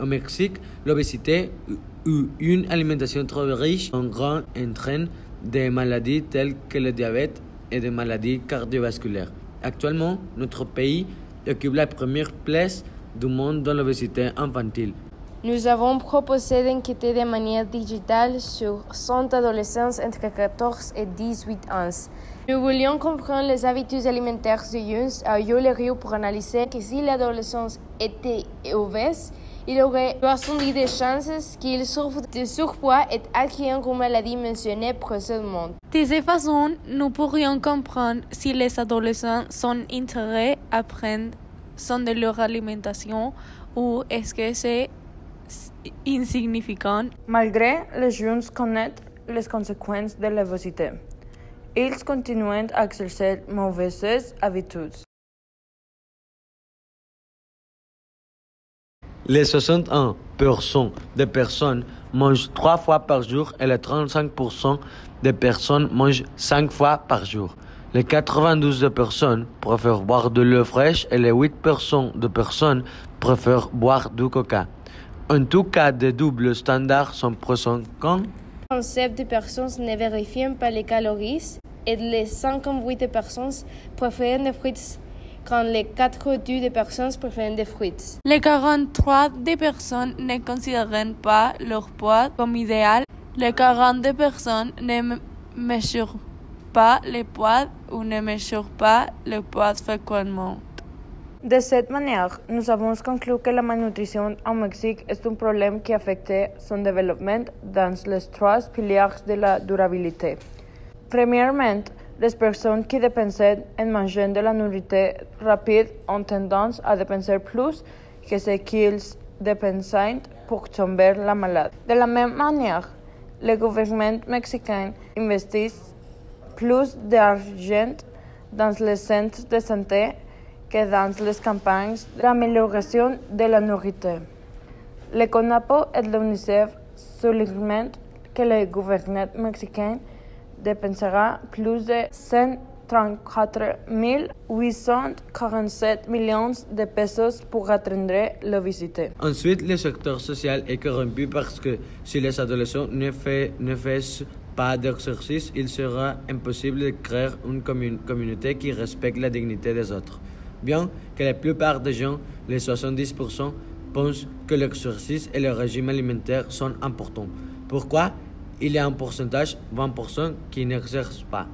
Au Mexique, l'obésité ou une alimentation trop riche en gras entraîne des maladies telles que le diabète et des maladies cardiovasculaires. Actuellement, notre pays occupe la première place du monde dans l'obésité infantile. Nous avons proposé d'enquêter de manière digitale sur 100 adolescents entre 14 et 18 ans. Nous voulions comprendre les habitudes alimentaires des jeunes à Yo-le-Rio pour analyser que si l'adolescent était obèse, il aurait 70 de chances qu'il souffre de surpoids et acquiert une maladie mentionnée précédemment. De cette façon, nous pourrions comprendre si les adolescents sont intéressés à prendre soin de leur alimentation ou est-ce que c'est insignificant. Malgré les jeunes connaissent les conséquences de l'obésité, ils continuent à exercer mauvaises habitudes. Les 61% des personnes mangent 3 fois par jour et les 35% des personnes mangent 5 fois par jour. Les 92% de personnes préfèrent boire de l'eau fraîche et les 8% de personnes préfèrent boire du coca. En tout cas, de doubles standards sont présents quand Le concept de personnes ne vérifient pas les calories et les 58 personnes préfèrent des fruits quand les 42 des personnes préfèrent des fruits. Les 43 des personnes ne considèrent pas leur poids comme idéal. Les 42 personnes ne mesurent pas le poids ou ne mesurent pas le poids fréquemment. De cette manière, nous avons conclu que la malnutrition au Mexique est un problème qui affecte son développement dans les 3 piliers de la durabilité. Premièrement, les personnes qui dépensent en mangeant de la nourriture rapide ont tendance à dépenser plus que ce qu'ils dépensent pour tomber la maladie. De la même manière, le gouvernement mexicain investit plus d'argent dans les centres de santé que dans les campagnes d'amélioration de la nourriture. Le CONAPO et l'UNICEF soulignent que le gouvernement mexicain dépensera plus de 134 847 millions de pesos pour atteindre l'obésité. Ensuite, le secteur social est corrompu parce que si les adolescents ne font pas d'exercice, il sera impossible de créer une communauté qui respecte la dignité des autres. Bien que la plupart des gens, les 70%, pensent que l'exercice et le régime alimentaire sont importants. Pourquoi il y a un pourcentage, 20%, qui n'exercent pas?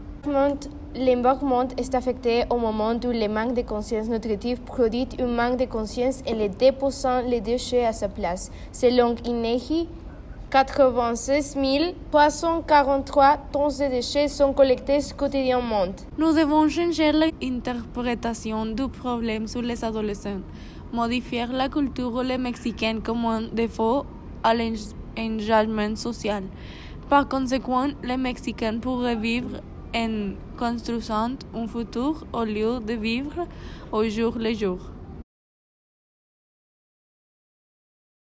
L'environnement est affecté au moment où le manque de conscience nutritive produit un manque de conscience et le déposant les déchets à sa place. Selon INEGI, 96 343 tonnes de déchets sont collectés quotidiennement. Nous devons changer l'interprétation du problème sur les adolescents, modifier la culture mexicaine comme un défaut à l'engagement social. Par conséquent, les Mexicains pourraient vivre en construisant un futur au lieu de vivre au jour le jour.